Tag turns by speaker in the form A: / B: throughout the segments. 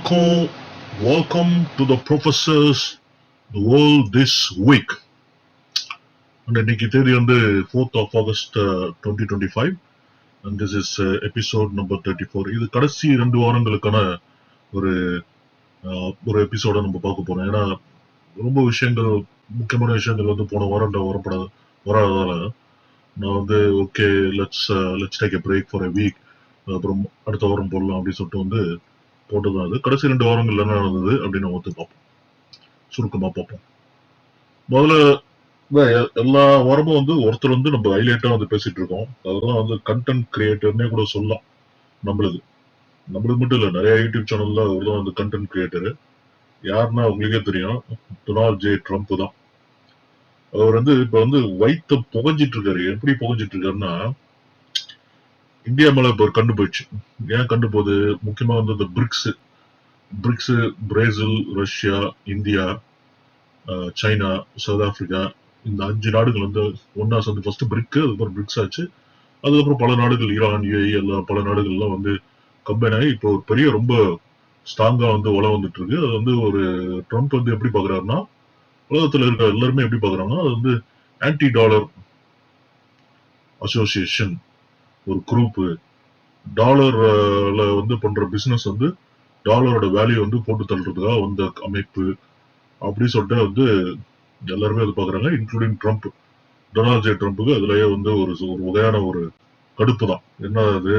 A: Welcome to the Professor's World this week. And இன்னைக்கு தேதி வந்து 4th of August 2025 and this is episode number 34. இது கடைசி 2 வாரங்களுக்கான ஒரு ஒரு எபிசோட நம்ம பார்க்க போறோம். ஏன்னா ரொம்ப விஷயங்கள், முக்கியமான விஷயங்கள் வந்து போன வாரம் வராததால நான் வந்து okay let's take a break for a week, அப்புறம் அடுத்த வாரம் போடலாம் அப்படின்னு சொல்லிட்டு வந்து போட்டதான். அது கடைசி 2 வாரங்கள் என்ன நடந்தது அப்படின்னு நம்ம பார்ப்போம், சுருக்கமா பார்ப்போம். முதல்ல எல்லா வாரமும் வந்து ஒருத்தர் வந்து நம்ம ஹைலைட்டா வந்து பேசிட்டு இருக்கோம். அதெல்லாம் வந்து கண்டென்ட் கிரியேட்டர்னே கூட சொல்லலாம். நம்மளுக்கு மட்டும் இல்ல, நிறைய யூடியூப் சேனல்ல அவர் தான் வந்து கண்டென்ட் கிரியேட்டர். யாருன்னா உங்களுக்கே தெரியும், டொனால்ட் ஜே ட்ரம்ப் தான். அவர் வந்து இப்ப வந்து வைத்த புகஞ்சிட்டு இருக்காரு. எப்படி புகஞ்சிட்டு இருக்காருன்னா, இந்தியா மேல இப்ப ஒரு கண்டு போயிடுச்சு. ஏன் கண்டு போகுது? முக்கியமா வந்து இந்த BRICS, Brazil, Russia, India, China, south Africa, இந்த 5 நாடுகள் வந்து ஒன்னா சேர்ந்து ஃபர்ஸ்ட் பிரிக், அதுக்கப்புறம் பிரிக்ஸ் ஆச்சு. அதுக்கப்புறம் பல நாடுகள், ஈரான், யுஏஇ எல்லாம் பல நாடுகள்லாம் வந்து கம்பைன் ஆகி இப்போ ஒரு பெரிய ரொம்ப ஸ்ட்ராங்கா வந்து வளம் வந்துட்டு இருக்கு. அது வந்து ஒரு ட்ரம்ப் வந்து எப்படி பாக்குறாருன்னா, உலகத்துல இருக்க எல்லாருமே எப்படி பாக்குறாங்கன்னா, அது வந்து ஆன்டி டாலர் அசோசியேஷன், ஒரு குரூப், டாலர்ல வந்து பண்ற பிசினஸ் வந்து டாலரோட வேல்யூ வந்து போட்டு தள்ளுறதுக்காக வந்த அமைப்பு அப்படி சொல்லிட்டு வந்து எல்லாருமே அது பாக்குறாங்க, இன்க்ளூடிங் ட்ரம்ப். டொனால்ட் ஜே ட்ரம்ப்புக்கு அதுலயே வந்து ஒரு வகையான ஒரு கடுப்பு தான். என்ன அது,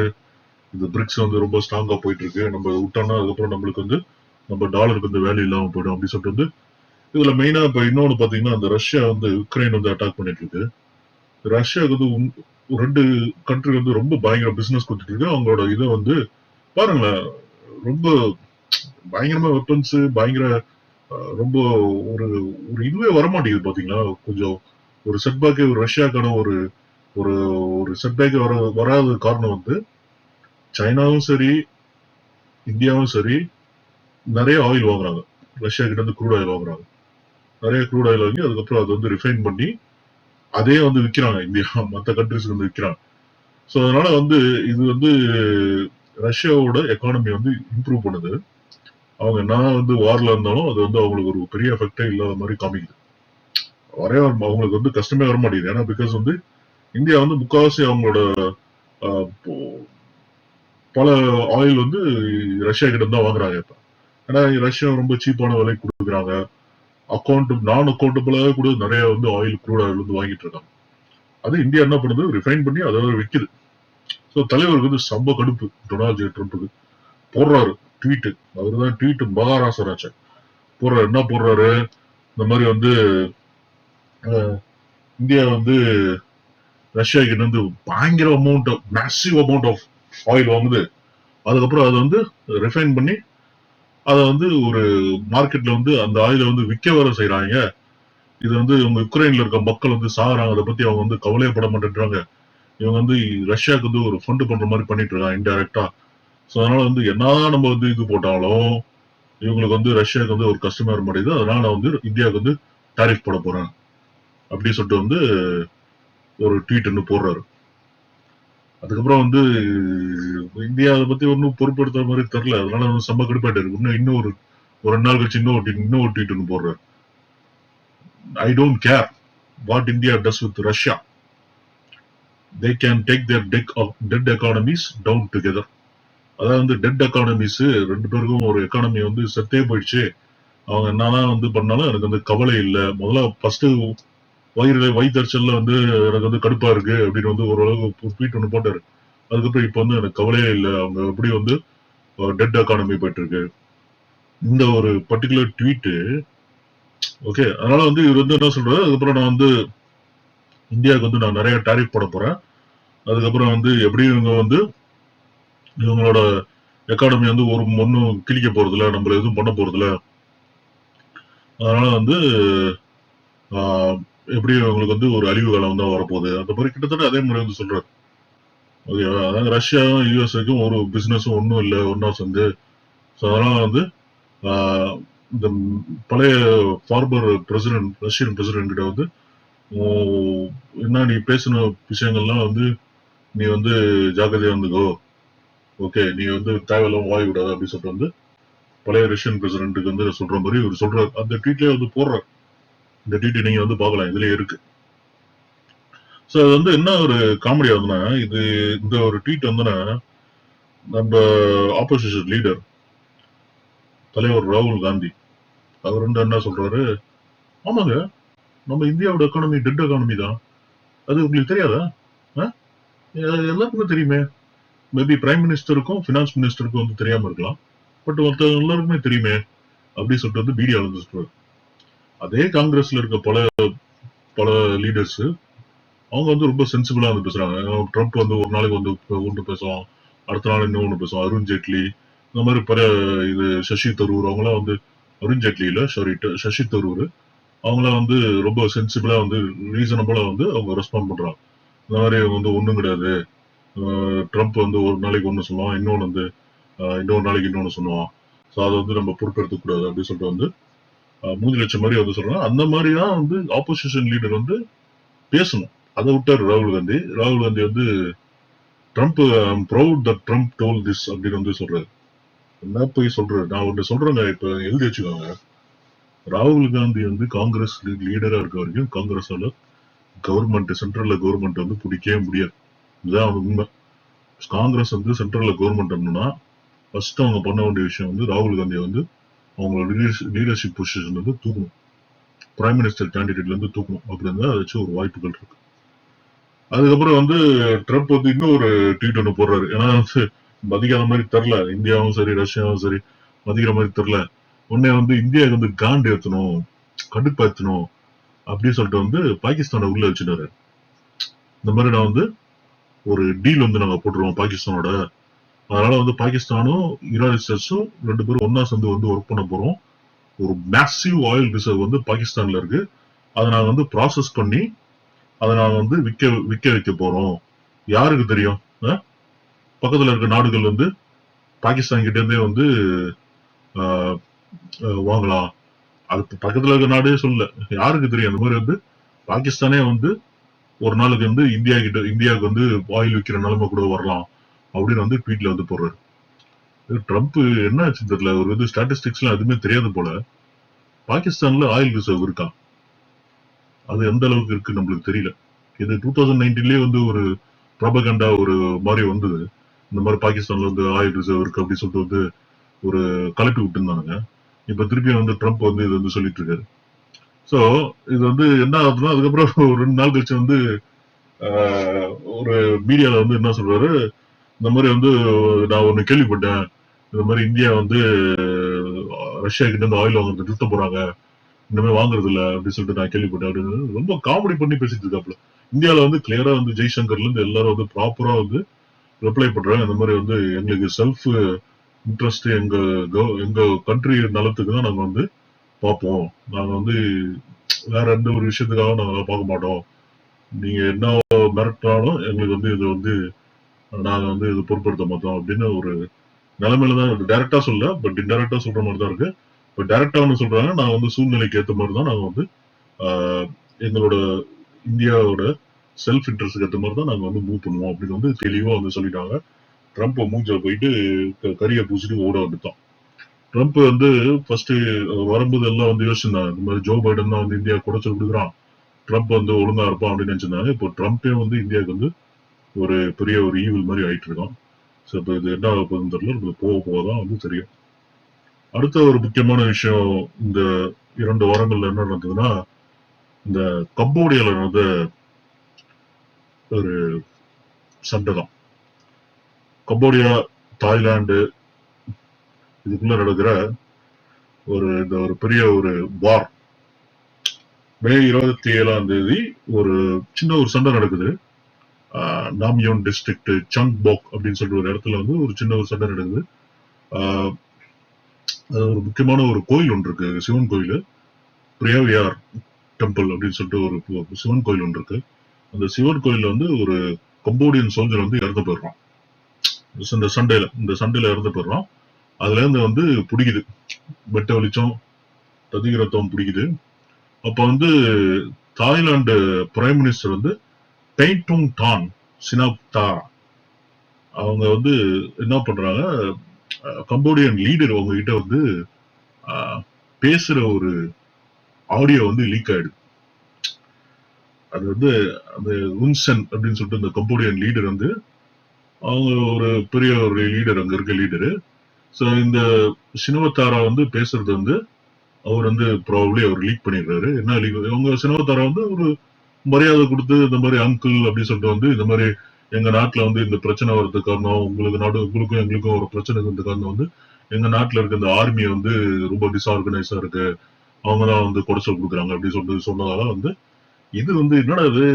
A: இந்த பிரிக்ஸ் வந்து ரொம்ப ஸ்ட்ராங்கா போயிட்டு இருக்கு, நம்ம விட்டோம்னா அதுக்கப்புறம் நம்மளுக்கு வந்து நம்ம டாலருக்கு வந்து வேல்யூ இல்லாம போயிடும் அப்படின்னு சொல்லிட்டு வந்து இதுல மெயினா இப்ப இன்னொன்னு பாத்தீங்கன்னா, அந்த ரஷ்யா வந்து உக்ரைன் வந்து அட்டாக் பண்ணிட்டு இருக்கு. ரஷ்யாவுக்கு வந்து 2 கண்ட்ரி வந்து ரொம்ப பயங்கர பிசினஸ் கொடுத்துட்டு இருக்கு. அவங்களோட இதை வந்து பாருங்களேன், ரொம்ப பயங்கரமா வெப்பன்ஸ், பயங்கர ரொம்ப ஒரு ஒரு இதுவே வரமாட்டேங்குது பாத்தீங்களா. கொஞ்சம் ஒரு செட்பேக்கே, ஒரு ரஷ்யாக்கான ஒரு ஒரு ஒரு செட்பேக்கே வராத காரணம் வந்து சைனாவும் சரி, இந்தியாவும் சரி நிறைய ஆயில் வாங்குறாங்க. ரஷ்யா கிட்ட இருந்து க்ரூட் ஆயில் வாங்குறாங்க. நிறைய க்ரூட் ஆயில் வாங்கி அதுக்கப்புறம் அது வந்து ரிஃபைன் பண்ணி அதே வந்து விற்கிறாங்க. இந்தியா மற்ற கண்ட்ரிஸ்க்கு வந்து விற்கிறாங்க. ஸோ அதனால வந்து இது வந்து ரஷ்யாவோட எக்கானமி வந்து இம்ப்ரூவ் பண்ணுது. அவங்க என்ன வந்து வார்ல இருந்தாலும் அது வந்து அவங்களுக்கு ஒரு பெரிய எஃபெக்டே இல்லாத மாதிரி காமிக்குது. அவங்களுக்கு வந்து கஷ்டமே வர மாட்டேங்குது. ஏன்னா பிகாஸ் வந்து இந்தியா வந்து முக்காவாசி அவங்களோட பல ஆயில் வந்து ரஷ்யா கிட்ட தான் வாங்குறாங்க இப்ப. ஏன்னா ரஷ்யா ரொம்ப சீப்பான விலை கொடுக்குறாங்க. நான் அக்கௌண்டபிளாக கூட நிறைய வந்து ஆயில், க்ரூட் ஆயில் வந்து வாங்கிட்டு இருக்காங்க. அது இந்தியா என்ன பண்ணுது, ரிஃபைன் பண்ணி அதை விற்குது. ஸோ தலைவருக்கு வந்து சம்ப கடுப்பு டொனால்ட் ஜே ட்ரம்ப்புக்கு. போடுறாரு ட்வீட், அவரு தான் ட்வீட் மகாராசராச்ச போடுறாரு. என்ன போடுறாரு, இந்த மாதிரி வந்து இந்தியா வந்து ரஷ்யா கிட்ட இருந்து பயங்கர amount, massive amount of oil வாங்குது. அதுக்கப்புறம் அதை வந்து ரிஃபைன் பண்ணி அதை வந்து ஒரு மார்க்கெட்ல வந்து அந்த ஆயில வந்து விற்க வர செய்யறாங்க. இது வந்து உங்க உக்ரைன்ல இருக்க மக்கள் வந்து சாகுறாங்க, அதை பத்தி அவங்க வந்து கவலையப்பட மாட்டேன்றாங்க. இவங்க வந்து ரஷ்யாவுக்கு வந்து ஒரு ஃபண்ட் பண்ற மாதிரி பண்ணிட்டு இருக்காங்க இன்டைரக்டா. ஸோ அதனால வந்து என்னதான் நம்ம வந்து இது போட்டாலும் இவங்களுக்கு வந்து ரஷ்யாவுக்கு வந்து ஒரு கஷ்டமா வர மாட்டேங்குது. அதனால நான் வந்து இந்தியாவுக்கு வந்து டாரிஃப் போட போறேன் அப்படின்னு சொல்லிட்டு வந்து ஒரு ட்வீட் ஒன்று போடுறாரு. அதுக்கப்புறம் வந்து இந்தியா அதை பத்தி ஒன்னும் பொறுப்பெடுத்த மாதிரி தெரியல. அதனால வந்து செம்ம கடுப்பாயிட்டாரு. இன்னும் ஒரு 2 நாள் கழிச்சு இன்னொரு ட்வீட் ஒன்று போடுறாரு. I don't care what India does with Russia. They can take their dead economies down together. அதாவது வந்து டெட் எக்கானமிஸ், 2 பேருக்கும் ஒரு எக்கானமி வந்து செத்தே போயிடுச்சு. அவங்க என்னதான் வந்து பண்ணாலும் எனக்கு வந்து கவலை இல்லை. முதல்ல ஃபர்ஸ்ட் வயிற்றுச்சல்ல வந்து எனக்கு வந்து கடுப்பா இருக்கு அப்படின்னு வந்து ஓரளவுக்கு ட்வீட் ஒன்று போட்டாரு. அதுக்கப்புறம் இப்ப வந்து எனக்கு கவலையே இல்லை, அவங்க எப்படி வந்து டெட் எக்கானமி போயிட்டு இருக்கு இந்த ஒரு பர்டிகுலர் ட்வீட். ஓகே, அதனால வந்து இவர் வந்து என்ன சொல்றாரு, அதுக்கப்புறம் நான் வந்து இந்தியாவுக்கு வந்து நான் நிறைய டாரிஃப் போட போறேன். அதுக்கப்புறம் வந்து எப்படி இவங்க வந்து இவங்களோட எக்கானமி வந்து ஒன்னும் கிழிக்க போறது இல்ல, நம்மள எதுவும் பண்ண போறது இல்ல. அதனால வந்து எப்படி இவங்களுக்கு வந்து ஒரு அழிவு காலம் தான் வரப்போகுது, அந்த மாதிரி கிட்டத்தட்ட அதே மாதிரி வந்து சொல்றாரு. ஓகேவா. அதாவது ரஷ்யாவும் யூஎஸ்ஏக்கும் ஒரு பிசினஸும் ஒன்றும் இல்லை ஒன்னா சேர்ந்து. ஸோ அதனால வந்து இந்த பழைய ஃபார்மர் பிரசிடென்ட், ரஷ்யன் பிரசிடென்ட் கிட்ட வந்து என்ன நீ பேசின விஷயங்கள்லாம் வந்து நீ வந்து ஜாக்கிரதையா இருந்துக்கோ, ஓகே, நீ வந்து தேவையில்லாம வாய் விடாத அப்படின்னு சொல்லிட்டு வந்து பழைய ரஷ்யன் பிரசிடென்ட்டுக்கு வந்து சொல்ற மாதிரி இவர் சொல்றாரு. அந்த ட்வீட்லயே வந்து போடுறாரு. இந்த ட்வீட் நீங்க வந்து பார்க்கலாம், இதுலயே இருக்கு. சோ அது வந்து என்ன ஒரு காமெடி ஆகுதுன்னா, இந்த ஒரு ட்வீட் வந்துன்னா நம்ம ஆப்போசிஷன் லீடர் தலைவர் ராகுல் காந்தி அவர் வந்து என்ன சொல்றாரு, ஆமாங்க நம்ம இந்தியாவோட எக்கானமி டெட் எக்கானமி தான், அது உங்களுக்கு தெரியாதா? எல்லாருக்குமே தெரியுமே. மேபி பிரைம் மினிஸ்டருக்கும் பினான்ஸ் மினிஸ்டருக்கும் வந்து தெரியாம இருக்கலாம், பட் மொத்த எல்லாருக்குமே தெரியுமே அப்படின்னு சொல்லிட்டு வந்து மீடியா வந்து சொல்றாரு. அதே காங்கிரஸ்ல இருக்க பல பல லீடர்ஸ் அவங்க வந்து ரொம்ப சென்சிபிளா வந்து பேசுறாங்க. ட்ரம்ப் வந்து ஒரு நாளைக்கு வந்து ஒன்று பேசுவான், அடுத்த நாள் இன்னொன்று பேசுவான். அருண் ஜேட்லி இந்த மாதிரி பல இது சசி தரூர் அவங்களாம் வந்து அருண் ஜேட்லி இல்ல சாரி சசி தரூர் அவங்களாம் வந்து ரொம்ப சென்சிபிளா வந்து ரீசனபிளா வந்து அவங்க ரெஸ்பாண்ட் பண்றாங்க. இந்த மாதிரி வந்து ஒண்ணும் கிடையாது, ட்ரம்ப் வந்து ஒரு நாளைக்கு ஒண்ணு சொல்லுவான், இன்னொன்னு வந்து இன்னொரு நாளைக்கு இன்னொன்னு சொல்லுவான், ஸோ அதை வந்து நம்ம பொறுப்பெடுத்துக்க கூடாது அப்படின்னு சொல்லிட்டு வந்து 3 லட்சம் மாதிரி வந்து சொல்றாங்க. அந்த மாதிரி தான் வந்து ஆப்போசிஷன் லீடர் வந்து பேசணும். அதை விட்டாரு ராகுல் காந்தி. ராகுல் காந்தி வந்து Trump proud that Trump toll this அப்படின்னு வந்து சொல்றாரு. என்ன போய் சொல்றாரு? நான் ஒன்று சொல்றேங்க, இப்ப எழுதி வச்சுக்கோங்க. ராகுல் காந்தி வந்து காங்கிரஸ் லீடரா இருக்க வரைக்கும் காங்கிரஸால கவர்மெண்ட் சென்ட்ரல்ல கவர்மெண்ட் வந்து பிடிக்கவே முடியாது. இதுதான் உண்மை. காங்கிரஸ் வந்து சென்ட்ரல்ல கவர்மெண்ட் என்னன்னா ஃபர்ஸ்ட் அவங்க பண்ண வேண்டிய விஷயம் வந்து ராகுல் காந்தியை வந்து அவங்களோட லீடர்ஷிப் பொசிஷன் வந்து தூக்கணும், பிரைம் மினிஸ்டர் கேண்டிடேட்ல இருந்து தூக்கணும். அப்படி இருந்தா அதை வச்சு ஒரு வாய்ப்புகள் இருக்கு. அதுக்கப்புறம் வந்து ட்ரம்ப் வந்து இன்னொரு ட்வீட் ஒன்று போடுறாரு. ஏன்னா வந்து மதிக்கிற மாதிரி தெரில, இந்தியாவும் சரி ரஷ்யாவும் சரி மதிக்கிற மாதிரி தெரில. உடனே வந்து இந்தியாவுக்கு வந்து காண்டு ஏற்றணும், கடுப்பாத்தணும் அப்படின்னு சொல்லிட்டு வந்து பாகிஸ்தானை உள்ள வச்சுட்டாரு. இந்த மாதிரி நான் வந்து ஒரு டீல் வந்து நாங்க போட்டுருவோம் பாகிஸ்தானோட, அதனால வந்து பாகிஸ்தானும் யுனைடெட் ஸ்டேட்ஸும் 2 பேரும் ஒன்னா சேர்ந்து வந்து ஒர்க் பண்ண போறோம். ஒரு மேசிவ் ஆயில் ரிசர்வ் வந்து பாகிஸ்தான்ல இருக்கு, அதை நாங்க வந்து ப்ராசஸ் பண்ணி அதை நாங்க வந்து விற்க வைக்க போறோம். யாருக்கு தெரியும்? பக்கத்துல இருக்க நாடுகள் வந்து பாகிஸ்தான் கிட்ட இருந்தே வந்து வாங்கலாம். அது பக்கத்துல இருக்க நாடே சொல்லல, யாருக்கு தெரியும்? அந்த மாதிரி வந்து பாகிஸ்தானே வந்து ஒரு நாளுக்கு வந்து இந்தியாவுக்கு வந்து ஆயில் விற்கிற நிலைமை கூட வரலாம் அப்படின்னு வந்து ட்வீட்ல வந்து போடுறாரு. ட்ரம்ப் என்ன ஆச்சு தெரியல, ஒரு வந்து ஸ்டாட்டிஸ்டிக்ஸ் எல்லாம் எதுவுமே தெரியாது போல. பாகிஸ்தான்ல ஆயில் ரிசர்வ் இருக்கா, அது எந்த அளவுக்கு இருக்கு நம்மளுக்கு தெரியல. இது 2019லயே வந்து ஒரு ப்ராபகண்டா ஒரு மாதிரி வந்தது. இந்த மாதிரி பாகிஸ்தான்ல வந்து ஆயில் ரிசர்வ் இருக்கு அப்படின்னு சொல்லிட்டு வந்து ஒரு கலப்பி விட்டு இருந்தாங்க. இப்ப திருப்பி வந்து ட்ரம்ப் வந்து இது வந்து சொல்லிட்டு இருக்காரு. சோ இது வந்து என்ன ஆகுதுன்னா, அதுக்கப்புறம் ஒரு 2 நாள் கழிச்சு வந்து ஒரு மீடியால வந்து என்ன சொல்றாரு, இந்த மாதிரி வந்து நான் ஒண்ணு கேள்விப்பட்டேன், இந்த மாதிரி இந்தியா வந்து ரஷ்யா கிட்ட இருந்து ஆயில் வாங்குறது நிறுத்த போறாங்க, இனிமே வாங்குறது இல்ல அப்படின்னு சொல்லிட்டு நான் கேள்விப்பட்டேன் அப்படின்னு ரொம்ப காமெடி பண்ணி பேசிட்டு இருக்காப்ல. இந்தியாவில வந்து கிளியரா வந்து ஜெய்சங்கர்ல இருந்து எல்லாரும் வந்து ப்ராப்பரா வந்து ரிப்ளை பண்றாங்க. இந்த மாதிரி வந்து எங்களுக்கு செல்ஃப் இன்ட்ரெஸ்ட், எங்க கண்ட்ரி நலத்துக்கு தான் நாங்க வந்து பார்ப்போம், நாங்க வந்து வேற எந்த ஒரு விஷயத்துக்காக நாங்க பார்க்க மாட்டோம், நீங்க என்ன மிரட்டினாலும் எங்களுக்கு வந்து இது வந்து நாங்க வந்து இது பொருட்படுத்த மாட்டோம் அப்படின்னு ஒரு நிலைமையில தான் இருக்கு. டைரக்டா சொல்ல, பட் இன்டைரக்டா சொல்ற மாதிரி தான் இருக்கு. பட் டைரக்டா ஒன்று சொல்றாங்க, நாங்க வந்து சூழ்நிலைக்கு ஏற்ற மாதிரி தான் நாங்க வந்து எங்களோட இந்தியாவோட செல்ஃப் இன்ட்ரெஸ்ட்க்கு ஏற்ற மாதிரி தான் நாங்க வந்து மூவ் பண்ணுவோம் அப்படின்னு வந்து தெளிவா வந்து சொல்லிட்டாங்க. ட்ரம்ப் மூஞ்சில போயிட்டு கரிய பூசிட்டு ஓட வந்துட்டான். ட்ரம்ப் வந்து ஃபர்ஸ்ட் வரும்போது எல்லாம் வந்து யோசிச்சிருந்தாங்க, இந்த மாதிரி ஜோ பைடன் தான் வந்து இந்தியா குடைச்சல் கொடுக்குறான், ட்ரம்ப் வந்து ஒழுங்கா இருப்பான் அப்படின்னு நினைச்சிருந்தாங்க. இப்போ ட்ரம்ப்பே வந்து இந்தியாவுக்கு வந்து ஒரு பெரிய ஒரு ஈவில் மாதிரி ஆயிட்டு இருக்கான். ஸோ இப்போ இது என்ன ஆக போகுதுன்னு தெரியல, போக போகதான் வந்து தெரியும். அடுத்த ஒரு முக்கியமான விஷயம் இந்த 2 வாரங்கள்ல என்ன நடந்ததுன்னா, இந்த கம்போடியால நடந்த ஒரு சண்டை தான். கம்போடியா, தாய்லாந்து இதுக்குள்ள நடக்கிற இந்த ஒரு பெரிய ஒரு வார். மே 27ஆம் தேதி ஒரு சின்ன ஒரு சண்டை நடக்குது. நாம்யோன் டிஸ்ட்ரிக்ட் சங்போக் அப்படின்னு சொல்லிட்டு ஒரு இடத்துல வந்து ஒரு சின்ன ஒரு சண்டை நடக்குது. ஒரு முக்கியமான ஒரு கோயில் ஒன்று இருக்கு, சிவன் கோயில், பிரியாவியார் டெம்பிள் அப்படின்னு சொல்லிட்டு ஒரு சிவன் கோயில் ஒன்று இருக்கு. அந்த சிவன் கோயில்ல வந்து ஒரு கம்போடியன் சோல்ஜர் வந்து இறந்து போயிடுறான். இந்த சண்டையில இறந்து போயிடுறான். அதுல இருந்து வந்து பிடிக்குது, வெட்ட வெளிச்சம் ததிக ரத்தம் பிடிக்குது. அப்ப வந்து தாய்லாந்து பிரைம் மினிஸ்டர் வந்து பெய்டோங் டான் சினாப்தா அவங்க வந்து என்ன பண்றாங்க, கம்போடியன் லீடர் உங்ககிட்ட வந்து பேசுற ஒரு ஆடியோ வந்து லீக் ஆயிடுது. அது வந்து அந்த உன்சன் அப்படின்னு சொல்லிட்டு இந்த கம்போடியன் லீடர் வந்து அவங்க ஒரு பெரிய ஒரு லீடர், அங்க இருக்க லீடரு. ஸோ இந்த சினவத்தாரா வந்து பேசுறது வந்து அவர் வந்து ப்ராபப்ளி அவர் லீக் பண்ணிடுறாரு. என்ன லீக்? உங்க சினவத்தாரா வந்து ஒரு மரியாதை கொடுத்து இந்த மாதிரி அங்கிள் அப்படின்னு சொல்லிட்டு வந்து இந்த மாதிரி எங்க நாட்டுல வந்து இந்த பிரச்சனை வர்றதுக்கு காரணம் உங்களுக்கும் எங்களுக்கும் ஒரு பிரச்சனை இருக்கிறது காரணம் வந்து எங்க நாட்டுல இருக்க இந்த ஆர்மி வந்து ரொம்ப டிஸ்ஆர்கனைஸா இருக்கு, அவங்கதான் வந்து குடைச்சல் கொடுக்குறாங்க அப்படின்னு சொல்லிட்டு சொன்னதால வந்து இது வந்து என்னடா இது,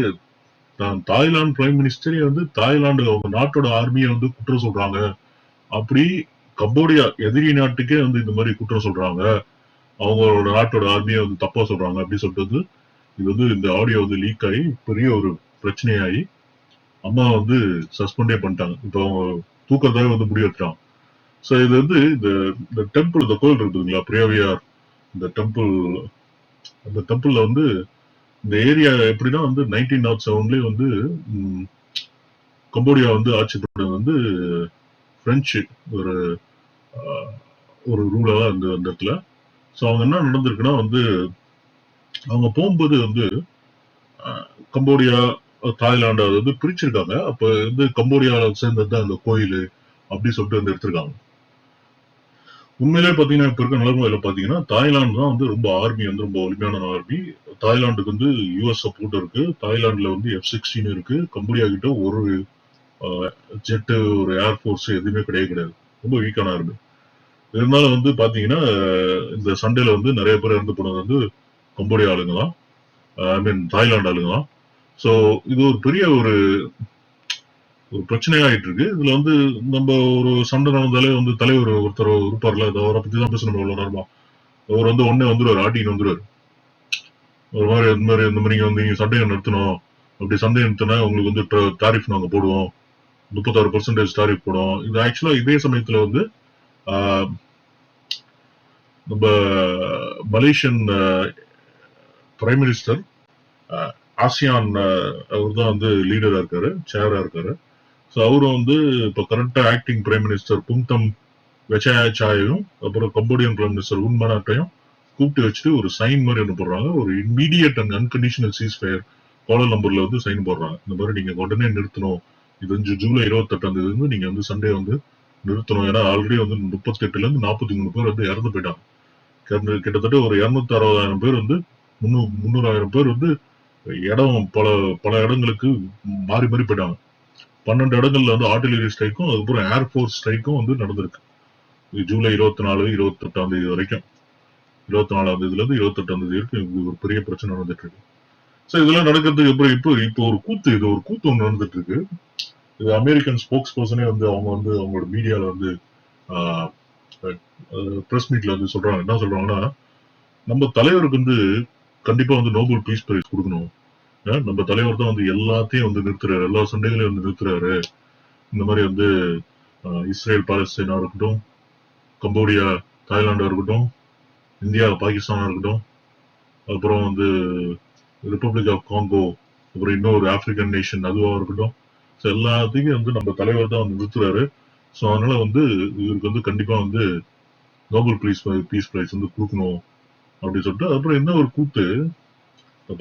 A: தாய்லாந்து பிரைம் மினிஸ்டரே வந்து தாய்லாந்து அவங்க நாட்டோட ஆர்மியை வந்து குற்றம் சொல்றாங்க, அப்படி கம்போடியா எதிரி நாட்டுக்கே வந்து இந்த மாதிரி குற்றம் சொல்றாங்க, அவங்களோட நாட்டோட ஆர்மியை வந்து தப்பா சொல்றாங்க அப்படின்னு சொல்லிட்டு வந்து இது வந்து இந்த ஆடியோ வந்து லீக் ஆகி பெரிய ஒரு பிரச்சனையாகி அம்மா வந்து சஸ்பெண்டே பண்ணிட்டாங்க. இப்போ அவங்க தூக்கத்தாவே வந்து முடிவெடுத்தாங்க. ஸோ இது வந்து இந்த டெம்பிள், இந்த கோயில் இருக்குதுங்களா பிரியாவியார், இந்த டெம்பிள், அந்த டெம்பிள்ல வந்து இந்த ஏரியா எப்படின்னா வந்து 1907 வந்து கம்போடியா வந்து ஆட்சி பண்ணது வந்து பிரெஞ்சு ஒரு ஒரு ரூலரா அந்த இடத்துல. ஸோ அவங்க என்ன நடந்திருக்குன்னா வந்து அவங்க போகும்போது வந்து கம்போடியா தாய்லாந்து அதை வந்து பிரிச்சிருக்காங்க. அப்ப வந்து கம்போடியாவில் சேர்ந்தது அந்த கோயில் அப்படி சொல்லிட்டு வந்து எடுத்திருக்காங்க. உண்மையிலே பாத்தீங்கன்னா இப்ப இருக்க நிலைமையில பாத்தீங்கன்னா தாய்லாந்து தான் வந்து ரொம்ப ஆர்மி வந்து ரொம்ப வலிமையான ஆர்மி. தாய்லாந்துக்கு வந்து யுஎஸ் சப்போர்ட் இருக்கு. தாய்லாந்துல வந்து F-16 இருக்கு. கம்போடியா கிட்ட ஒரு ஜெட்டு, ஒரு ஏர்போர்ஸ் எதுவுமே கிடையாது. ரொம்ப வீக்கான ஆர்மி. இருந்தாலும் வந்து பாத்தீங்கன்னா இந்த சண்டையில வந்து நிறைய பேர் இறந்து போனது வந்து கம்போடியா ஆளுங்க தான், ஐ மீன் தாய்லாந்து ஆளுங்க தான். ஸோ இது ஒரு பெரிய ஒரு பிரச்சனையாயிட்டு இருக்கு. இதுல வந்து நம்ம ஒரு சண்டை நடந்தாலே வந்து தலைவர் ஒருத்தர் இருப்பார்ல, அவரை பத்தி தான் பேசணும் இவ்வளவு நேரமா. அவர் வந்து உடனே வந்துருவாரு, ஆட்டின்னு வந்துருவாரு. ஒரு மாதிரி இந்த மாதிரி வந்து நீங்க சண்டையை நிறுத்தணும், அப்படி சண்டையை நிறுத்தினா உங்களுக்கு வந்து டாரிஃப் நாங்க போடுவோம், 36% டாரிஃப் போடுவோம். இது ஆக்சுவலா இதே சமயத்துல வந்து நம்ம மலேசியன் பிரைம் மினிஸ்டர், ஆசியான் அவர் தான் வந்து லீடரா இருக்காரு, சேரா இருக்காரு. ஸோ அவரும் வந்து இப்போ கரண்டா ஆக்டிங் பிரைம் மினிஸ்டர் புங்தம் வெச்சாயாச்சாயையும் அப்புறம் கம்போடியன் பிரைம் மினிஸ்டர் உன்மனாட்டையும் கூப்பிட்டு வச்சுட்டு ஒரு சைன் மாதிரி ஒன்று போடுறாங்க. ஒரு immediate and unconditional ceasefire கோலாலம்பூர்ல வந்து சைன் போடுறாங்க. இந்த மாதிரி நீங்க உடனே நிறுத்தணும், இது வந்து ஜூலை 28 வந்து நீங்க வந்து சண்டே வந்து நிறுத்தணும். ஏன்னா ஆல்ரெடி வந்து 38ல இருந்து 43 பேர் வந்து இறந்து போயிட்டாங்க. கிட்டத்தட்ட ஒரு 260,000 பேர் வந்து 300,000 பேர் வந்து இடம் பல இடங்களுக்கு மாறி மாறி போயிட்டாங்க. 12 இடங்கள்ல வந்து ஆர்டிலரி ஸ்ட்ரைக்கும் அதுக்கப்புறம் ஏர்போர்ஸ் ஸ்ட்ரைக்கும் வந்து நடந்திருக்கு. ஜூலை 24, 28 வரைக்கும், 24 இருந்து 28 வரைக்கும் ஒரு பெரிய பிரச்சனை நடந்துட்டு இருக்கு. சோ இதெல்லாம் நடக்கிறதுக்கு அப்புறம் இப்போ ஒரு கூத்து, இது ஒரு கூத்து ஒன்று நடந்துட்டு இருக்கு. இது அமெரிக்கன் ஸ்போக்ஸ் பர்சனே வந்து அவங்க வந்து அவங்களோட மீடியால வந்து பிரஸ் மீட்ல வந்து சொல்றாங்க. என்ன சொல்றாங்கன்னா, நம்ம தலைவருக்கு வந்து கண்டிப்பா வந்து நோபல் பீஸ் பிரைஸ் கொடுக்கணும். நம்ம தலைவர் தான் வந்து எல்லாத்தையும் வந்து நிறுத்துறாரு, எல்லா சண்டைகளையும் வந்து நிறுத்துறாரு. இந்த மாதிரி வந்து இஸ்ரேல் பாலஸ்தீனா இருக்கட்டும், கம்போடியா தாய்லாண்டா இருக்கட்டும், இந்தியா பாகிஸ்தானா இருக்கட்டும், அப்புறம் வந்து ரிப்பப்ளிக் ஆஃப் காங்கோ, அப்புறம் இன்னொரு ஆப்பிரிக்கன் நேஷன் அதுவா இருக்கட்டும், ஸோ எல்லாத்தையும் வந்து நம்ம தலைவர் தான் வந்து நிறுத்துறாரு. ஸோ அதனால வந்து இவருக்கு வந்து கண்டிப்பா வந்து நோபல் பீஸ் பிரைஸ் வந்து கொடுக்கணும் அப்படின்னு சொல்லிட்டு, அப்புறம் என்ன ஒரு கூத்து,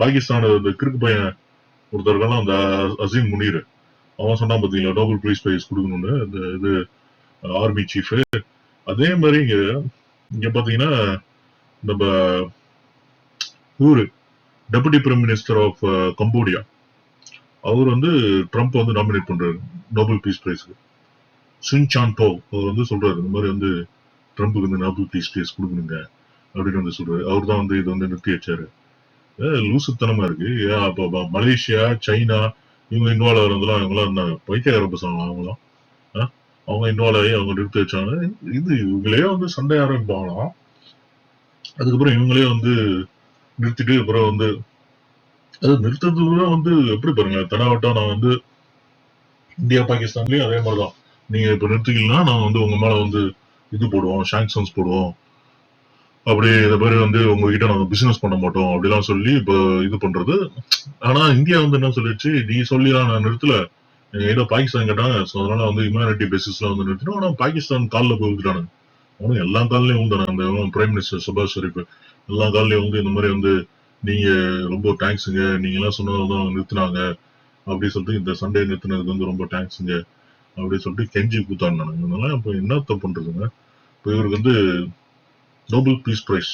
A: பாகிஸ்தான் இந்த கிறுக்கு பையன் ஒருத்தருக்கெல்லாம் அந்த அசீம் முனீர், அவன் சொன்னா பாத்தீங்களா நோபல் பிரைஸ் கொடுக்கணும்னு, இந்த இது ஆர்மி சீஃப். அதே மாதிரி இங்க பாத்தீங்கன்னா நம்ம ஊரு deputy prime minister of Cambodia, அவர் வந்து ட்ரம்ப் வந்து நாமினேட் பண்றாரு நோபல் பீஸ் பிரைஸ்க்கு. சின்சான் டோ அவர் வந்து சொல்றாரு, இந்த மாதிரி வந்து ட்ரம்ப்புக்கு வந்து நோபல் பீஸ் பிரைஸ் கொடுக்கணுங்க அப்படின்னு வந்து சொல்றாரு. அவர் தான் வந்து இது வந்து நிறுத்தி வச்சாரு. லூசுத்தனமா இருக்கு. அப்ப மலேசியா, சைனா இவங்க இன்வால்வ் ஆகிறதுலாம் இவங்களாம் பைத்தியக்கார பசங்க அவங்களாம். அவங்க இன்வால்வ் ஆகி அவங்க நிறுத்தி வச்சாங்க. இது இவங்களே வந்து சண்டை ஆரம்பிப்பாங்களாம். அதுக்கப்புறம் இவங்களே வந்து நிறுத்திட்டு அப்புறம் வந்து அது நிறுத்ததுல வந்து எப்படி பாருங்க, தடாவட்டா நான் வந்து இந்தியா பாகிஸ்தான்லயும் அதே மாதிரிதான், நீங்க இப்ப நிறுத்திக்கலாம் நான் வந்து உங்க மேல வந்து இது போடுவோம், சாங்ஷன்ஸ் போடுவோம், அப்படி இந்த மாதிரி வந்து உங்ககிட்ட நாங்க பிசினஸ் பண்ண மாட்டோம் அப்படிலாம் சொல்லி இப்ப இது பண்றது. ஆனா இந்தியா வந்து என்ன சொல்லிடுச்சு, நீ சொல்லியா நான் நிறுத்தல, ஏதோ பாகிஸ்தான் கேட்டாங்க. ஸோ அதனால வந்து ஹியூமானிட்டி பேசிஸ்ல வந்து நிறுத்தினோம். ஆனா பாகிஸ்தான் காலில் போய் விழுந்துட்டானுங்க. அவனும் எல்லா காலிலையும் விழுந்தானுங்க. அந்த பிரைம் மினிஸ்டர் ஷபாஸ் ஷெரீப் எல்லா காலிலையும் வந்து இந்த மாதிரி வந்து நீங்க ரொம்ப தேங்க்ஸுங்க, நீங்க எல்லாம் சொன்னதான் நிறுத்தினாங்க அப்படின்னு சொல்லிட்டு இந்த சண்டே நிறுத்தினதுக்கு வந்து ரொம்ப தேங்க்ஸுங்க அப்படின்னு சொல்லிட்டு கெஞ்சி கூத்தாடினானுங்க. அதனால இப்போ என்னத்த பண்றதுங்க? இப்போ இவருக்கு வந்து நோபல் பீஸ் பிரைஸ்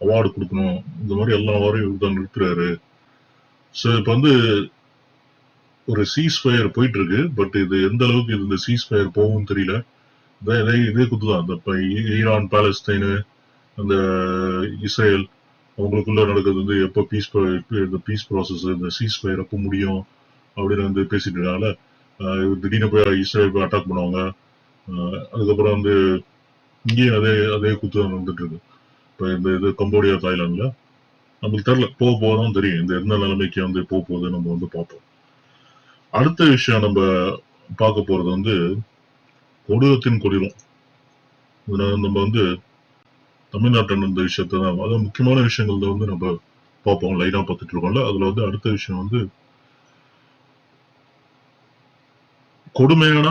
A: அவார்டு கொடுக்கணும், இந்த மாதிரி எல்லா வாரம் இவர் தான் நிறுத்துறாரு. ஸோ இப்போ வந்து ஒரு சீஸ் ஃபயர் போயிட்டு இருக்கு. பட் இது எந்த அளவுக்கு இந்த சீஸ் ஃபயர் போகும்னு தெரியல. இதே குத்துதான். இந்த ஈரான் பாலஸ்தீனு அந்த இஸ்ரேல் அவங்களுக்குள்ள நடக்கிறது வந்து எப்போ இந்த பீஸ் ப்ராசஸ் இந்த சீஸ் ஃபயர் எப்போ முடியும் அப்படின்னு வந்து பேசிட்டு இருக்காங்க. திடீர்னு போய் இஸ்ரேல் போய் அட்டாக் பண்ணுவாங்க. அதுக்கப்புறம் வந்து இங்கேயும் அதே அதே குத்துதான் வந்துட்டு இருக்கு. இப்போ இந்த இது கம்போடியா தாய்லாந்துல நம்மளுக்கு தெரியல, போக போதான் தெரியும் இந்த எந்த நிலைமைக்கு வந்து போக போகுது நம்ம வந்து பார்ப்போம். அடுத்த விஷயம் நம்ம பார்க்க போறது வந்து கொடூரத்தின் கொடூரம். நம்ம வந்து தமிழ்நாட்டில் இந்த விஷயத்த தான் அதாவது முக்கியமான விஷயங்கள்ல வந்து நம்ம பார்ப்போம், லைனா பார்த்துட்டு இருக்கோம்ல. அதுல வந்து அடுத்த விஷயம் வந்து கொடுமையான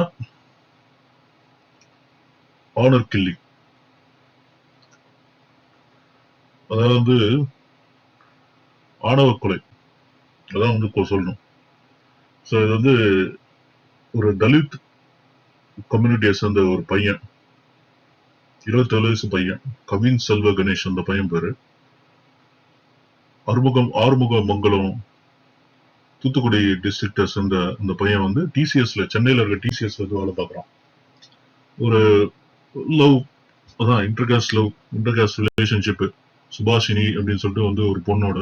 A: ஆனர் கில்லிங். அதாவது வந்து ஆணவ கொலை, அதான் வந்து சொல்லணும். ஸோ இது வந்து ஒரு தலித் கம்யூனிட்டியை சேர்ந்த ஒரு பையன், 27 வயசு பையன், கவின் செல்வ கணேஷ் அந்த பையன் பேரு. ஆறுமுக மங்கலம் தூத்துக்குடி டிஸ்ட்ரிக்ட சேர்ந்த அந்த பையன் வந்து டிசிஎஸ்ல, சென்னையில இருக்க டிசிஎஸ்ல வந்து வேலை பார்க்கறான். ஒரு லவ், அதான் இன்டர்காஸ்ட் ரிலேஷன்ஷிப். சுபாஷினி அப்படின்னு சொல்லிட்டு வந்து ஒரு பொண்ணோட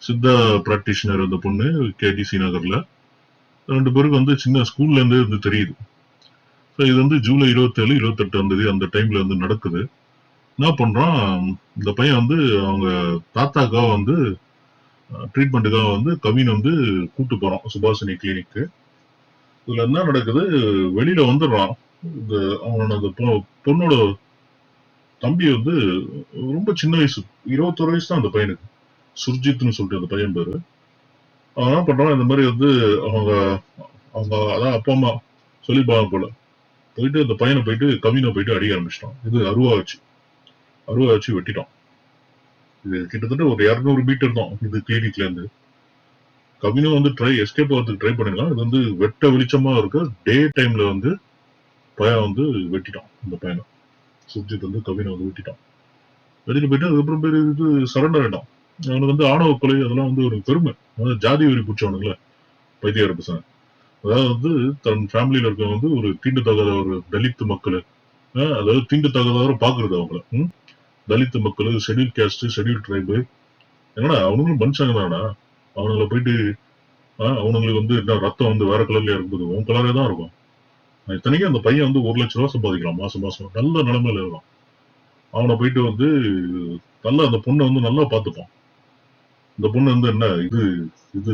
A: சித்தா பிராக்டிஷனர் அந்த பொண்ணு கேடிசி நகர்ல. 2 பேருக்கு வந்து சின்ன ஸ்கூல்ல இருந்தே வந்து தெரியுது. இது வந்து ஜூலை 27, 28 அந்த டைம்ல வந்து நடக்குது. என்ன பண்றான் இந்த பையன் வந்து அவங்க தாத்தாக்காக வந்து ட்ரீட்மெண்ட்டுக்காக வந்து கவின் வந்து கூட்டு போறான் சுபாஷினி கிளினிக்கு. இதுல என்ன நடக்குது, வெளியில வந்துடுறான். இந்த அவனோட அந்த பொண்ணோட தம்பி வந்து ரொம்ப சின்ன வயசு, 21 வயசு தான் அந்த பையனுக்கு, சுர்ஜித்னு சொல்லிட்டு அந்த பையன் பேரு. அவன் என்ன பண்றான், இந்த மாதிரி வந்து அவங்க அவங்க அதான் அப்பா அம்மா சொல்லிப்பாங்க போல, போயிட்டு அந்த பையனை போயிட்டு கவினை போயிட்டு அடிக்க ஆரம்பிச்சிட்டான். இது அருவா வச்சு வெட்டிட்டான். இது கிட்டத்தட்ட ஒரு 200 மீட்டர் தான் இது கிளினிக்ல இருந்து. கவினும் வந்து எஸ்கேப் ஆகிறதுக்கு ட்ரை பண்ணிருக்கான். இது வந்து வெட்ட வெளிச்சமா இருக்கு, டே டைம்ல வந்து பையன் வந்து வெட்டிட்டான். இந்த பையனை சுர்ஜித் வந்து கவினை வந்து வெட்டிட்டான். வெட்டிட்டு போயிட்டு அதுக்கப்புறம் பேர் இது சரண்டர் ஆயிட்டான். அவனுக்கு வந்து ஆணவ கொலை அதெல்லாம் வந்து ஒரு பெருமை, அதாவது ஜாதி வெறி பிடிச்சவனுங்கள பைத்தியார பசங்க. அதாவது வந்து தன் ஃபேமிலியில இருக்க வந்து ஒரு தீண்டத்தகாத ஒரு தலித் மக்கள், அதாவது தீண்டத்தகாதவரை பாக்குறது அவங்கள, தலித் மக்கள், ஷெட்யூல் கேஸ்ட், ஷெட்யூல் ட்ரைபு, என்னடா அவனுங்களும் மனுஷங்க தானடா. அவனுங்களை போயிட்டு அவனுங்களுக்கு வந்து என்ன ரத்தம் வந்து வேற கலர்லயா இருக்குது, உன் கலரே தான் இருக்கும். இத்தனைக்கும் அந்த பையன் வந்து 1 லட்சம் ரூபாய் சம்பாதிக்கலாம் மாசம் மாசம், நல்ல நிலைமையில இருக்கும். அவனை போயிட்டு வந்து நல்லா அந்த பொண்ணை வந்து நல்லா பார்த்துப்பான். இந்த பொண்ணு வந்து என்ன இது இது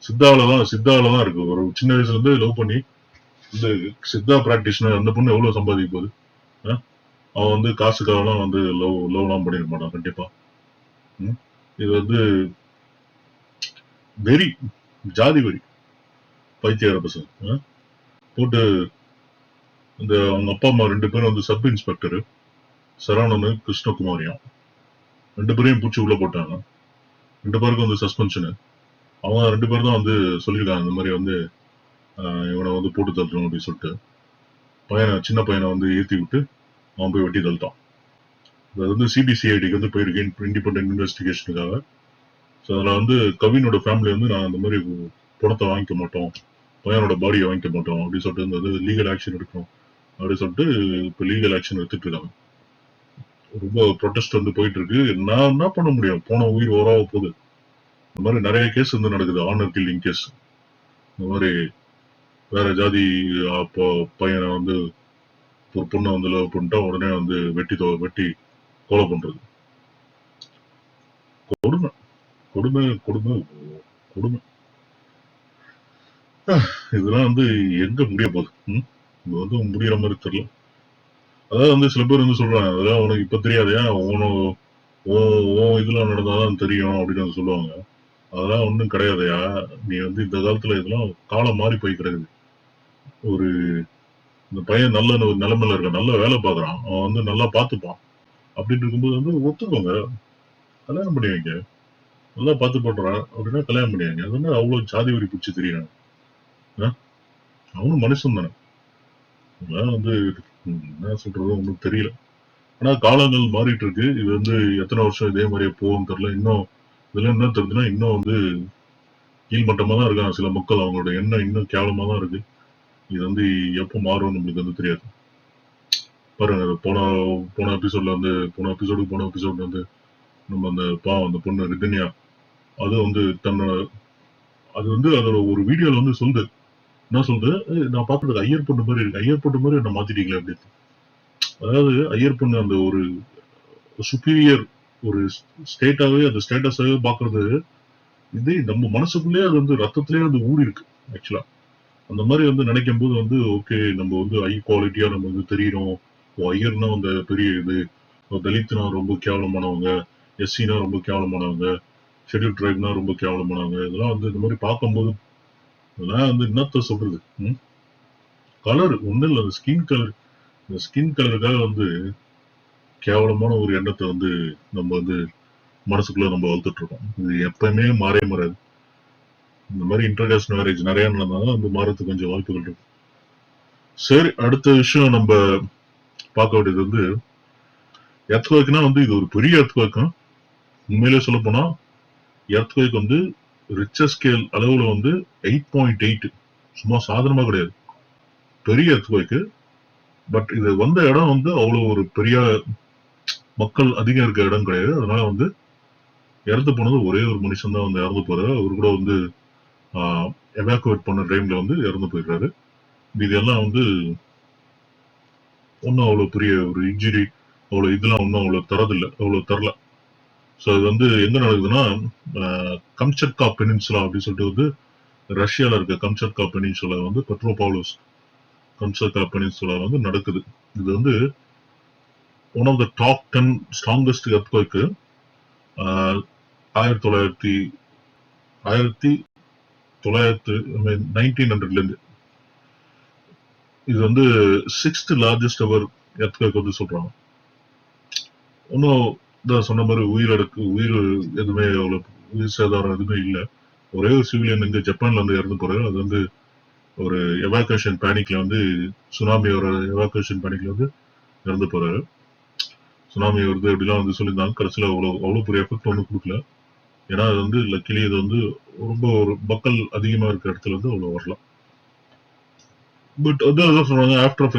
A: சித்தாவில தான் இருக்கு. ஒரு சின்ன வயசுல இருந்து லவ் பண்ணி இந்த சித்தா பிராக்டிஷனர் அந்த பொண்ணு எவ்வளவு சம்பாதிக்க போகுது. அவன் வந்து காசுக்காகலாம் வந்து லவ்லாம் பண்ணிருக்க மாட்டான் கண்டிப்பா. இது வந்து வெறி, ஜாதி வெறி, பைத்தியார பசங்க போட்டு. இந்த அவங்க அப்பா அம்மா 2 பேரும் வந்து சப் இன்ஸ்பெக்டர் சரவணனு கிருஷ்ணகுமாரியும் 2 பேரையும் பூச்சி உள்ள போட்டாங்க. 2 பேருக்கும் வந்து சஸ்பென்ஷனு. அவங்க 2 பேரும் தான் வந்து சொல்லியிருக்காங்க இந்த மாதிரி வந்து இவனை வந்து போட்டு தள்ளணும் அப்படின்னு சொல்லிட்டு. சின்ன பையனை வந்து ஏற்றி விட்டு அவன் போய் வெட்டி தள்ளிட்டான். அது வந்து சிபிசிஐடிக்கு வந்து போயிருக்கேன் இண்டிபெண்டன்ட் இன்வெஸ்டிகேஷனுக்காக. ஸோ அதில் வந்து கவினோட ஃபேமிலி வந்து நான் அந்த மாதிரி பணத்தை வாங்கிக்க மாட்டோம், பையனோட பாடியை வாங்கிக்க மாட்டோம் அப்படின்னு சொல்லிட்டு இருந்தது, லீகல் ஆக்ஷன் எடுக்கணும் அப்படின்னு சொல்லிட்டு இப்போ லீகல் ஆக்ஷன் எடுத்துட்டு இருக்காங்க. ரொம்ப ப்ரொடெஸ்ட் வந்து போயிட்டு இருக்கு. நான் என்ன பண்ண முடியும், போன உயிர் வராம போகுது. இந்த மாதிரி நிறைய கேஸ் வந்து நடக்குது, ஆனர் கில்லிங் கேஸ். இந்த மாதிரி வேற ஜாதி பையனை வந்து ஒரு பொண்ணை வந்து லவ் பண்ணிட்டா உடனே வந்து வெட்டி கொலை பண்றது. கொடுமை கொடுமை கொடுமை கொடுமை. இதெல்லாம் வந்து எங்க முடிய போகுது, இது வந்து முடியற மாதிரி தெரியல. அதாவது வந்து சில பேர் வந்து சொல்றாங்க, அதெல்லாம் உனக்கு இப்ப தெரியாதையா, இதுல நடந்தாதான் தெரியும் அப்படின்னு சொல்லுவாங்க. அதெல்லாம் ஒண்ணும் கிடையாதுயா. நீ வந்து இந்த காலத்துல இதெல்லாம் காலம் மாறி போய் கிடக்குது. ஒரு இந்த பையன் நல்ல ஒரு நிலைமையில இருக்கான். நல்ல வேலை பார்க்குறான். அவன் வந்து நல்லா பார்த்துப்பான். அப்படின்னு இருக்கும்போது வந்து ஒத்துக்கோங்க. கல்யாணம் பண்ணி வைங்க. நல்லா பார்த்து பண்றான் அப்படின்னா கல்யாணம் பண்ணி வைங்க. அது என்ன அவ்வளவு ஜாதி வெறி பிடிச்சி தெரியுறாங்க. அவனும் மனுஷன் தானே. அதெல்லாம் வந்து என்ன சொல்றது ஒன்றும் தெரியல. ஆனா காலங்கள் மாறிட்டு இருக்கு. இது வந்து எத்தனை வருஷம் இதே மாதிரியே போகும் தெரியல. இன்னும் இதுல என்ன தெரியுதுன்னா இன்னும் வந்து கீழ்மட்டமா தான் இருக்காங்க சில மக்கள். அவங்களோட எண்ணம் இன்னும் கேவலமா தான் இருக்கு. இது வந்து எப்ப மாறும் நம்மளுக்கு வந்து தெரியாது. பாருங்க போன போன எபிசோட்ல வந்து போன எபிசோடு வந்து நம்ம அந்த அந்த பொண்ணு ரிதன்யா அது வந்து அது வந்து அதோட ஒரு வீடியோல வந்து சொல்லுது. என்ன சொல்லுது? நான் பார்த்ததுக்கு ஐயர் பொண்ணு மாதிரி இருக்கு. ஐயர் பொண்ணு மாதிரி என்ன மாத்திட்டீங்களே அப்படின்னு. அதாவது ஐயர் பொண்ணு அந்த ஒரு சுப்பீரியர் ஒரு ஸ்டேட்டாவே அந்த ஸ்டேட்டஸாவே பாக்குறது இது நம்ம மனசுக்குள்ளேயே அது வந்து ரத்தத்திலேயே வந்து ஊறி இருக்கு ஆக்சுவலா. அந்த மாதிரி வந்து நினைக்கும் போது வந்து ஓகே நம்ம வந்து ஹை குவாலிட்டியா நம்ம வந்து தெரியறோம். ஐயர்னா அந்த பெரிய இது, தலித்னா ரொம்ப கேவலமானவங்க, எஸ்சினா ரொம்ப கேவலமானவங்க, ஷெட்யூல் ட்ரைப்னா ரொம்ப கேவலமானவங்க. இதெல்லாம் வந்து இந்த மாதிரி பார்க்கும்போது இதெல்லாம் வந்து என்னத்த சொல்றது? கலர் ஒன்றும் இல்லை, அந்த ஸ்கின் கலர். இந்த ஸ்கின் கலருக்காக வந்து கேவலமான ஒரு எண்ணத்தை வந்து நம்ம வந்து மனசுக்குள்ள நம்ம வளர்த்துட்டு இருக்கோம். இது எப்பயுமே மாறவே மாறாது. இந்த மாதிரி இன்டர்காஸ்ட் மேரேஜ் நிறைய நடந்தாலும் அந்த மாறத்துக்கு கொஞ்சம் வாய்ப்புகள் இருக்கு. சரி, அடுத்த விஷயம் நம்ம பார்க்க வேண்டியது வந்து எர்த்குவேக்னா வந்து இது ஒரு பெரிய எர்த்குவேக். உண்மையிலே சொல்ல போனா எர்த்குவேக் வந்து ரிச்சர் ஸ்கேல் அளவுல வந்து 8.8 சும்மா சாதாரணமா கிடையாது, பெரிய எர்த்குவேக். பட் இது வந்த இடம் வந்து அவ்வளவு ஒரு பெரிய மக்கள் அதிகம் இருக்க இடம் கிடையாது. அதனால வந்து இறந்து போனது ஒரே ஒரு மனுஷன் தான் வந்து இறந்து போறாரு. அவரு கூட வந்து எவாக்குவேட் பண்ண டைம்ல வந்து இறந்து போயிடுறாரு. இதெல்லாம் வந்து ஒன்றும் அவ்வளவு பெரிய ஒரு இன்ஜுரி அவ்வளவு இதெல்லாம் ஒன்றும் அவ்வளவு தரதில்லை, அவ்வளவு தரல. ஸோ அது வந்து எங்க நடக்குதுன்னா கம்சட்கா பெனின்சுலா அப்படின்னு சொல்லிட்டு வந்து ரஷ்யால இருக்க கம்சட்கா பெனின்சுலா வந்து பெட்ரோபாவ்லோஸ் கம்சட்கா பெனின்சுலா வந்து நடக்குது. இது வந்து one of the top 10 strongest earthquake 1900ல இருந்து. இது வந்து 6th லார்ஜஸ்ட் எவர் எர்த்குவேக் வந்து சொல்றாங்க. இன்னும் சொன்ன மாதிரி உயிர் எதுவுமே அவ்வளவு உயிர் சேதாரம் எதுவுமே இல்லை. ஒரே ஒரு சிவிலியன் இங்க ஜப்பான்ல வந்து இறந்து போறாரு. அது வந்து ஒரு எவாக்குவேஷன் பேனிக்ல வந்து சுனாமியோட எவாக்குவேஷன் பேனிக்ல வந்து இறந்து போறாரு. சுனாமி வருது அப்படிலாம் வந்து சொல்லியிருந்தாங்க. கடைசியில் அவ்வளவு பெரிய எஃபெக்ட் ஒன்றும் கொடுக்கல. ஏன்னா அது வந்து லக்கிலி இது வந்து ரொம்ப ஒரு மக்கள் அதிகமா இருக்க இடத்துல வந்து அவ்வளவு வரலாம். பட் வந்து அதான் சொல்றாங்க ஆஃப்டர்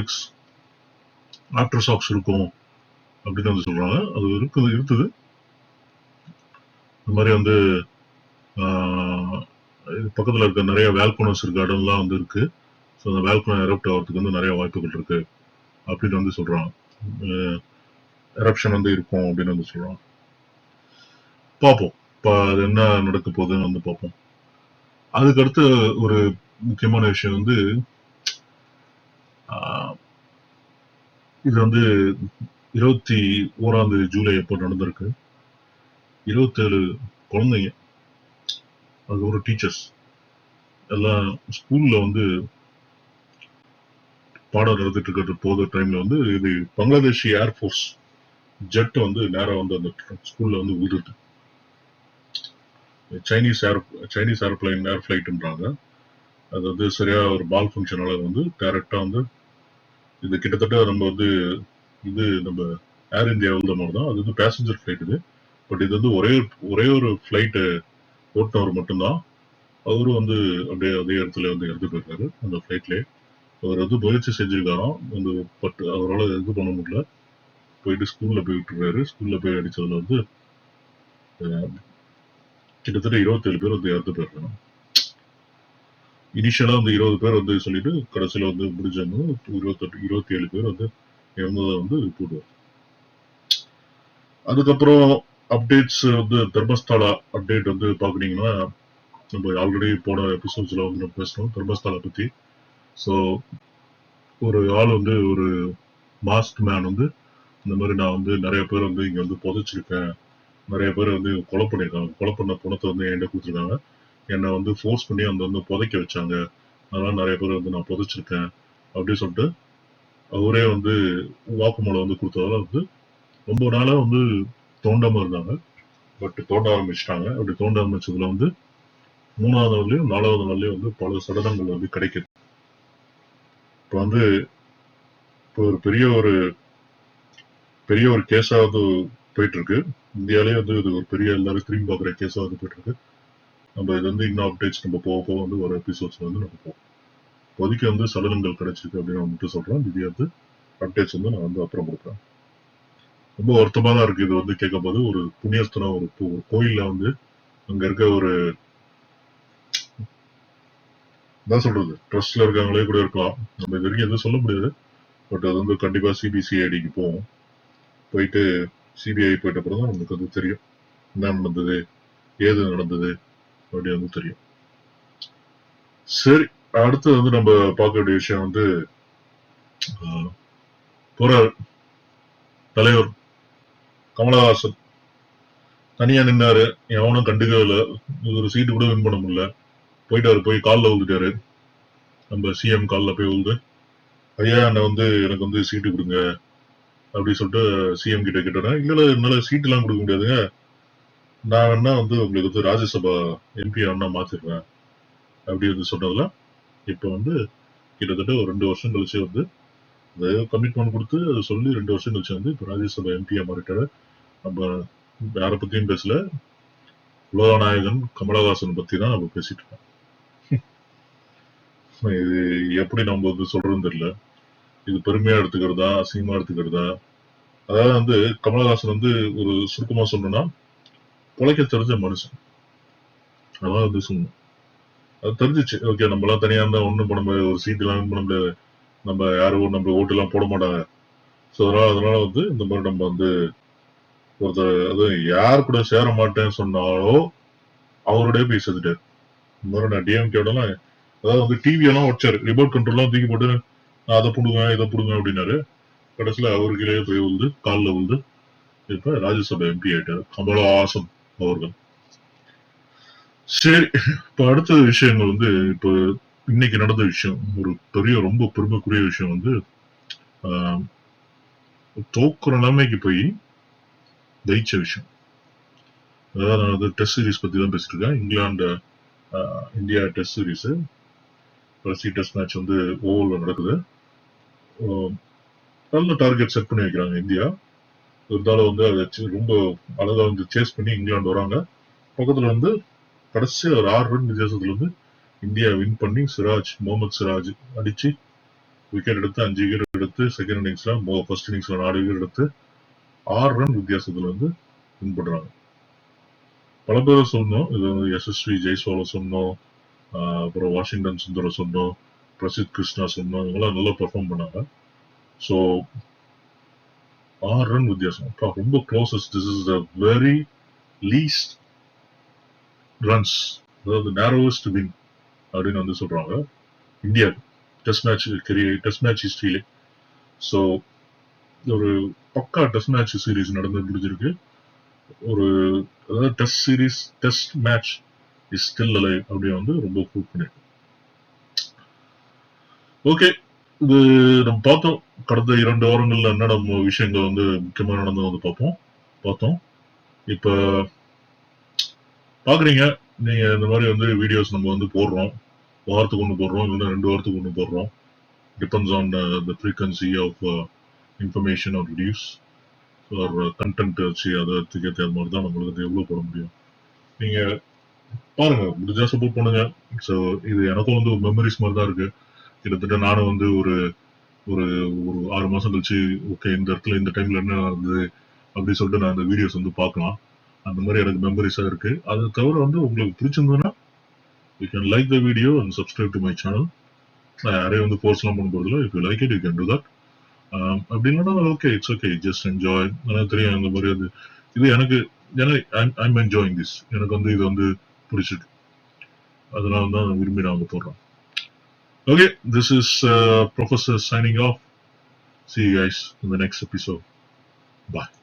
A: ஷாக்ஸ் இருக்கும் அப்படின்னு வந்து சொல்றாங்க. அது இருக்குது. இந்த மாதிரி வந்து பக்கத்துல இருக்க நிறைய வேல்கனோஸ் இருக்க இடம்லாம் வந்து இருக்கு. ஸோ அந்த வேல்கனோ எரப்ட் ஆகிறதுக்கு வந்து நிறைய வாய்ப்புகள் இருக்கு அப்படின்னு வந்து சொல்றாங்க. எரப்ஷன் வந்து இருக்கும் அப்படின்னு வந்து சொல்றாங்க. பார்ப்போம் அது என்ன நடக்க போகுதுன்னு வந்து பார்ப்போம். அதுக்கடுத்து ஒரு முக்கியமான விஷயம் வந்து இது வந்து 21 ஜூலை எப்போ நடந்திருக்கு. 27 குழந்தைங்க, அது ஒரு டீச்சர்ஸ் எல்லாம் ஸ்கூல்ல வந்து பாடம் நடத்திட்டு இருக்கிற போத டைம்ல வந்து இது பங்களாதேஷி ஏர்போர்ஸ் ஜெட் வந்து நேரா வந்து அந்த ஸ்கூல்ல வந்து விழுது. சைனீஸ் ஏர்பிளைன் ஏர் ஃபிளைட்ன்றாங்க. அது வந்து சரியா ஒரு பால் ஃபங்க்ஷனால வந்து டைரக்டா வந்து இது கிட்டத்தட்ட நம்ம வந்து இது நம்ம ஏர் இந்தியா உள்ள மாதிரி தான். அது வந்து பேசஞ்சர் ஃபிளைட் இது. பட் இது வந்து ஒரே ஒரு ஃபிளைட் ஓட்டுனவர் மட்டும்தான். அவரும் வந்து அப்படியே அதே இடத்துல வந்து இறந்து போயிருக்காரு அந்த ஃபிளைட்லேயே. அவர் வந்து முயற்சி செஞ்சிருக்காராம் வந்து, பட் அவரால் இது பண்ண முடியல. போயிட்டு ஸ்கூல்ல போய் விட்டுருக்காரு. ஸ்கூல்ல போய் அடிச்சதுல வந்து கிட்டத்தட்ட 27 பேர் வந்து இறந்து போயிருக்காங்க. இனிஷியலா வந்து 20 பேர் வந்து சொல்லிட்டு கடைசியில வந்து முடிஞ்சாங்க 27 பேர் வந்து இறந்ததை வந்து ரிப்போர்ட். அதுக்கப்புறம் அப்டேட்ஸ் வந்து தர்மஸ்தலா அப்டேட் வந்து பாக்குறீங்கன்னா, நம்ம ஆல்ரெடி போன எபிசோட்ஸ்ல வந்து நம்ம பேசணும் தர்மஸ்தலா பத்தி. ஸோ ஒரு ஆள் வந்து ஒரு மாஸ்க் மேன் வந்து இந்த மாதிரி நான் வந்து நிறைய பேர் வந்து இங்க வந்து புதைச்சிருக்கேன் நிறைய பேர் வந்து கொலை பண்ணியிருக்காங்க. கொலை பண்ண பணத்தை வந்து என்கிட்ட கொடுத்துருக்காங்க. என்னை வந்து ஃபோர்ஸ் பண்ணி அந்த வந்து புதைக்க வச்சாங்க. அதனால நிறைய பேர் வந்து நான் புதைச்சிருக்கேன் அப்படின்னு சொல்லிட்டு அவரே வந்து வாக்குமூலம் வந்து கொடுத்ததால வந்து ரொம்ப நாளா வந்து தோண்டாம இருந்தாங்க. பட் தோண்ட ஆரம்பிச்சிட்டாங்க. அப்படி தோண்ட ஆரம்பிச்சதுல வந்து 3வது நாள்லயும் 4வது நாள்லயும் வந்து பல சடலங்கள் வந்து கிடைக்குது. இப்போ வந்து இப்போ ஒரு பெரிய ஒரு கேஸா வந்து போயிட்டு இருக்கு. இந்தியாலே வந்து இது ஒரு பெரிய எல்லாரும் திரும்பி பார்க்குற கேஸா வந்து போயிட்டு இருக்கு. நம்ம இது வந்து இன்னும் அப்டேட்ஸ் நம்ம போக போக வந்து ஒரு எபிசோட்ஸ் வந்து நம்ம போவோம். இப்போதைக்கு வந்து சடலங்கள் கிடைச்சிருக்கு அப்படின்னு நான் மட்டும் சொல்றேன். இது வந்து அப்டேட்ஸ் வந்து நான் வந்து அப்புறம் கொடுக்குறேன். ரொம்ப வருத்தமா தான் இருக்கு இது வந்து கேட்கும் போது. ஒரு புண்ணியஸ்தனம் ஒரு கோயில்ல வந்து அங்க இருக்க ஒரு என்ன சொல்றது ட்ரஸ்ட்ல இருக்காங்களே கூட இருக்கலாம். நம்ம இது வரைக்கும் எதுவும் சொல்ல முடியாது. பட் அது வந்து கண்டிப்பா சிபிசிஐடிக்கு போவோம். போயிட்டு சிபிஐ போயிட்ட அப்புறம் தான் நமக்கு வந்து தெரியும் என்ன நடந்தது, ஏது நடந்தது அப்படி வந்து தெரியும். சரி, அடுத்து வந்து நம்ம பார்க்க வேண்டிய விஷயம் வந்து போறார் தலைவர் கமலஹாசன் தனியா நின்னாரு. எவனும் கண்டுக்கவே இல்லை. ஒரு சீட்டு கூட வின் பண்ண முடியல. போயிட்டாரு. போய் காலில் விழுந்துட்டாரு. நம்ம சிஎம் காலில் போய் விழுந்து ஐயா என்னை வந்து எனக்கு வந்து சீட்டு கொடுங்க அப்படின்னு சொல்லிட்டு சிஎம் கிட்ட கேட்டேன். இல்ல என்னால சீட்டு எல்லாம் கொடுக்க முடியாதுங்க. நான் வேணா வந்து உங்களுக்கு வந்து ராஜ்யசபா எம்பி வேணா மாத்திடுறேன் அப்படி வந்து சொன்னதுல இப்ப வந்து கிட்டத்தட்ட ஒரு 2 வருஷம் கழிச்சு வந்து கமிட்மெண்ட் கொடுத்து அதை சொல்லி 2 வருஷம் கழிச்சு வந்து இப்ப ராஜ்யசபா எம்பியா மாறிட்டாரு. நம்ம யாரை பத்தியும் பேசல. உலகநாயகன் கமலஹாசன் பத்தி தான் நம்ம பேசிட்டு இருக்கோம். இது எப்படி நம்ம வந்து சொல்றதுன்னு தெரியல. இது பெருமையா எடுத்துக்கிறதா அசிங்கமா எடுத்துக்கிறதா. அதாவது வந்து கமலஹாசன் வந்து ஒரு சுருக்கமா சொல்லணும்னா பொழைக்க தெரிஞ்ச மனுஷன். அதான் வந்து சொல்லணும். அது தெரிஞ்சிச்சு. ஓகே நம்ம எல்லாம் தனியா இருந்தா ஒண்ணும் பண்ண முடியாது. ஒரு சீட் எல்லாம் பண்ண முடியாது. நம்ம யாரும் நம்ம ஓட்டு எல்லாம் போட மாட்டாங்க. ஸோ அதனால வந்து இந்த மாதிரி நம்ம வந்து ஒருத்தர் அது யார் கூட சேர மாட்டேன்னு சொன்னாலோ அவரோடய போய் சேர்த்துட்டாரு. இந்த மாதிரி நான் டிஎம்கேடெல்லாம் அதாவது வந்து டிவி எல்லாம் உடைச்சாரு. ரிமோட் கண்ட்ரோல்லாம் தூக்கி போட்டு அதை புடுங்க இதை புடுங்க அப்படின்னாரு. கடைசியில் அவருக்கே போய் விழுந்து காலில் விழுந்து இப்ப ராஜ்யசபா எம்பி ஆயிட்டாரு கமலஹாசன் அவர்கள். சரி, இப்ப அடுத்த விஷயங்கள் வந்து இப்ப இன்னைக்கு நடந்த விஷயம் ஒரு பெரிய ரொம்ப பெருமைக்குரிய விஷயம் வந்து தோக்குற நிலைமைக்கு போய் ஜெயிச்ச விஷயம். அதாவது நான் வந்து டெஸ்ட் சீரீஸ் பத்தி தான் பேசிட்டு இருக்கேன். இங்கிலாந்து இந்தியா டெஸ்ட் சீரீஸ் கடைசி டெஸ்ட் மேட்ச் வந்து ஓவர்ல நடக்குது. நல்ல டார்கெட் செட் பண்ணி வைக்கிறாங்க இந்தியா. இருந்தாலும் வந்து அதை ரொம்ப அழகா வந்து சேஸ் பண்ணி இங்கிலாந்து வராங்க. பக்கத்துல வந்து கடைசி ஒரு 6 ரன் வித்தியாசத்துல வந்து இந்தியா வின் பண்ணி முகமது சிராஜ் அடிச்சு விக்கெட் எடுத்து 5 விக்கெட் எடுத்து செகண்ட் இன்னிங்ஸ்ல ஃபர்ஸ்ட் இன்னிங்ஸ்ல 4 விக்கெட் எடுத்து 6 ரன் வித்தியாசத்துல வந்து வின் பண்றாங்க. பல பேர் சொன்னோம். இது வந்து எஸ்எஸ்வி ஜெய்ஸ்வால சொன்னோம். அப்புறம் வாஷிங்டன் சுந்தர சொன்னோம். பிரசித் கிருஷ்ணா சொன்னோம். இவங்கெல்லாம் நல்லா பெர்ஃபார்ம் பண்ணாங்க. ஸோ 6 ரன் வித்தியாசம் ரொம்ப closest. This is the very least runs, அதாவது நேரோவஸ்ட் வின் அப்படின்னு வந்து சொல்றாங்க இந்தியா டெஸ்ட் மேட்ச் ஹிஸ்டரியிலே. ஸோ ஒரு பக்கா டெஸ்ட் மேட்ச் சீரீஸ் நடந்து முடிஞ்சிருக்கு. ஒரு அதாவது test match is still alive அப்படின்னு வந்து ரொம்ப ப்ரூவ் பண்ணிருக்கு. ஓகே, இது நம்ம பார்த்தோம். கடந்த 2 வாரங்கள்ல என்ன நம்ம விஷயங்கள் வந்து முக்கியமா நடந்து வந்து பார்த்தோம். இப்ப பாக்குறீங்க நீங்க இந்த மாதிரி வந்து வீடியோஸ் நம்ம வந்து போடுறோம். வாரத்துக்கு ஒன்று போடுறோம், இல்லைன்னா 2 வாரத்துக்கு ஒன்று போடுறோம். Depends on the frequency of information or videos or content வச்சு அதுக்கு ஏற்ற மாதிரி தான் நம்மளுக்கு எவ்வளவு போட முடியும். நீங்க பாருங்க, முடிஞ்சா சப்போர்ட் பண்ணுங்க. ஸோ இது எனக்கும் வந்து ஒரு மெமரிஸ் மாதிரி தான் இருக்கு. கிட்டத்தட்ட நானும் வந்து ஒரு ஒரு 6 மாசம் கழிச்சு ஓகே இந்த இடத்துல இந்த டைம்ல என்ன நடந்தது அப்படின்னு சொல்லிட்டு நான் அந்த வீடியோஸ் வந்து பார்க்கலாம். அந்த மாதிரி எனக்கு மெமரிஸா இருக்கு. அது தவிர வந்து உங்களுக்கு பிடிச்சிருந்ததுன்னா you can like the video and subscribe to my channel. நான் யாரையும் வந்து ஃபோர்ஸ்லாம் பண்ண போறதில்ல. if you like it you can do that. அப்படி இல்லைன்னா okay it's okay, just enjoy. எனக்கு தெரியும் அந்த மாதிரி அது இது எனக்கு ஐம் என்ஜாயிங் திஸ். எனக்கு வந்து இது வந்து பிடிச்சிருக்கு. அதனால தான் விரும்பி நான் வந்து போடுறேன். Okay, this is Professor signing off. See you guys in the next episode. Bye.